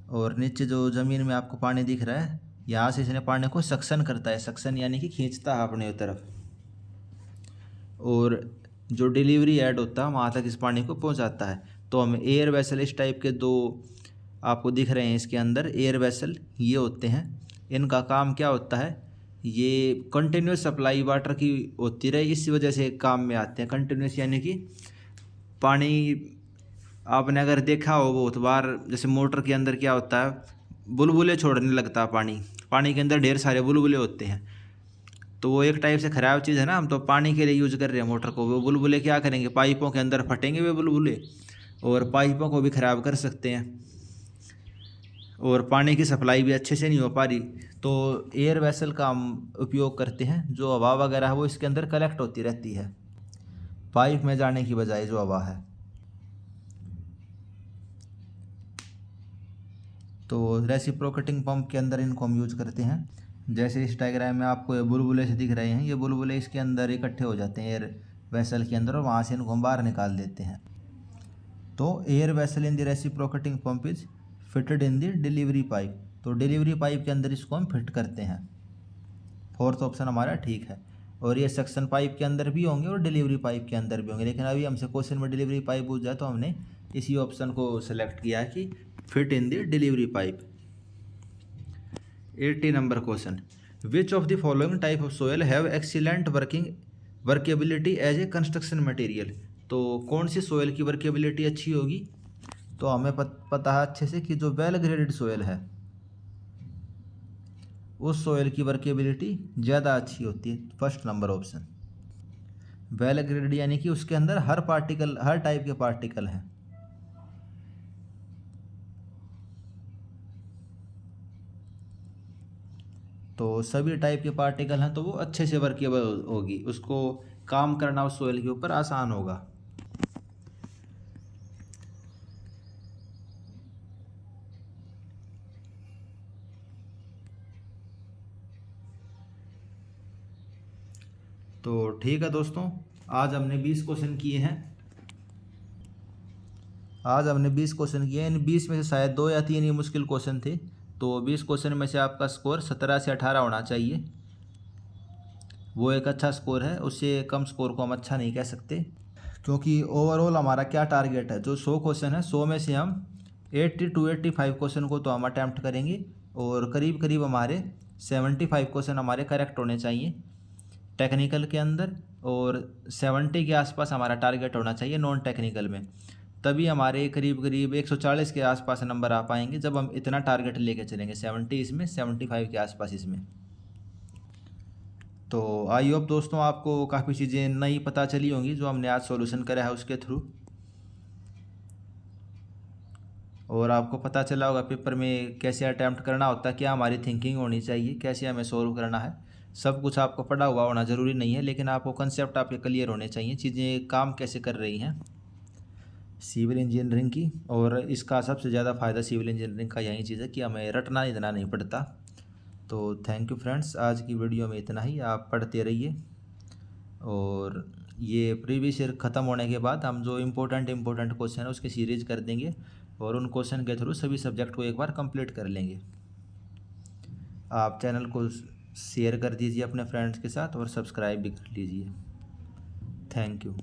Speaker 1: और नीचे जो ज़मीन में आपको पानी दिख रहा है, यहाँ से इसने पानी को सक्शन करता है। सक्शन यानी कि खींचता है अपने तरफ, और जो डिलीवरी हेड होता है वहाँ तक इस पानी को पहुँचाता है। तो हमें एयर वेसल इस टाइप के दो आपको दिख रहे हैं इसके अंदर, एयर वेसल ये होते हैं। इनका काम क्या होता है, ये कंटिन्यूस सप्लाई वाटर की होती रहे, इस वजह से काम में आते हैं। कंटिन्यूस यानी कि पानी आपने अगर देखा हो बहुत बार, जैसे मोटर के अंदर क्या होता है, बुलबुले छोड़ने लगता है पानी के अंदर ढेर सारे बुलबुले होते हैं। तो वो एक टाइप से ख़राब चीज़ है ना, हम तो पानी के लिए यूज़ कर रहे हैं मोटर को। वो बुलबुले क्या करेंगे, पाइपों के अंदर फटेंगे वे बुलबुले और पाइपों को भी ख़राब कर सकते हैं, और पानी की सप्लाई भी अच्छे से नहीं हो पा रही। तो एयर वेसल का हम उपयोग करते हैं। जो हवा वगैरह है वो इसके अंदर कलेक्ट होती रहती है, पाइप में जाने की बजाय जो हवा है। तो रेसिप्रोकेटिंग पंप के अंदर इनको हम यूज करते हैं। जैसे इस डायग्राम में आपको ये बुलबुले से दिख रहे हैं, ये बुलबुले इसके अंदर इकट्ठे हो जाते हैं एयर वेसल के अंदर, और वहाँ से इनको हम बाहर निकाल देते हैं। तो air vessel in the reciprocating pump is fitted in the delivery pipe. तो डिलीवरी पाइप के अंदर इसको हम फिट करते हैं। फोर्थ ऑप्शन हमारा ठीक है। और ये सक्शन पाइप के अंदर भी होंगे और डिलीवरी पाइप के अंदर भी होंगे, लेकिन अभी हमसे क्वेश्चन में डिलीवरी पाइप पूछ जाए तो हमने इसी ऑप्शन को सेलेक्ट किया है कि fit in the delivery pipe. 80 number question, which of the following type of soil have excellent workability as a construction material. तो कौन सी सोयल की वर्केबिलिटी अच्छी होगी, तो हमें पता है अच्छे से कि जो वेल ग्रेडेड सोयल है उस सोयल की वर्केबिलिटी ज़्यादा अच्छी होती है। First number option. Well graded यानी कि उसके अंदर हर पार्टिकल, हर टाइप के पार्टिकल हैं। तो सभी टाइप के पार्टिकल हैं तो वो अच्छे से वर्केबल होगी, उसको काम करना उस सोयल के ऊपर आसान होगा। तो ठीक है दोस्तों, आज हमने 20 क्वेश्चन किए हैं। इन 20 में से शायद 2 या 3 ही मुश्किल क्वेश्चन थे। तो 20 क्वेश्चन में से आपका स्कोर 17 से 18 होना चाहिए। वो एक अच्छा स्कोर है, उससे कम स्कोर को हम अच्छा नहीं कह सकते, क्योंकि ओवरऑल हमारा क्या टारगेट है, जो 100 क्वेश्चन है 100 में से हम 80 to 85 क्वेश्चन को तो हम अटैम्प्ट करेंगे, और करीब करीब हमारे 75 क्वेश्चन हमारे करेक्ट होने चाहिए टेक्निकल के अंदर, और 70 के आसपास हमारा टारगेट होना चाहिए नॉन टेक्निकल में। तभी हमारे करीब करीब 140 के आसपास नंबर आ पाएंगे, जब हम इतना टारगेट लेके चलेंगे, 70 इसमें, 75 के आसपास इसमें। तो आई होप दोस्तों आपको काफ़ी चीज़ें नई पता चली होंगी जो हमने आज सॉल्यूशन करा है उसके थ्रू, और आपको पता चला होगा पेपर में कैसे अटैम्प्ट करना होता है, क्या हमारी थिंकिंग होनी चाहिए, कैसे हमें सोल्व करना है। सब कुछ आपको पढ़ा हुआ होना ज़रूरी नहीं है, लेकिन आपको कंसेप्ट आपके क्लियर होने चाहिए, चीज़ें काम कैसे कर रही हैं। सिविल इंजीनियरिंग की। और इसका सबसे ज़्यादा फ़ायदा सिविल इंजीनियरिंग का यही चीज़ है कि हमें रटना इतना नहीं पड़ता। तो थैंक यू फ्रेंड्स, आज की वीडियो में इतना ही। आप पढ़ते रहिए और ये प्रीवियस ईयर ख़त्म होने के बाद हम जो इम्पोर्टेंट क्वेश्चन है उसकी सीरीज कर देंगे और उन क्वेश्चन के थ्रू सभी सब्जेक्ट को एक बार कंप्लीट कर लेंगे। आप चैनल को शेयर कर दीजिए अपने फ्रेंड्स के साथ और सब्सक्राइब भी कर लीजिए। Thank you.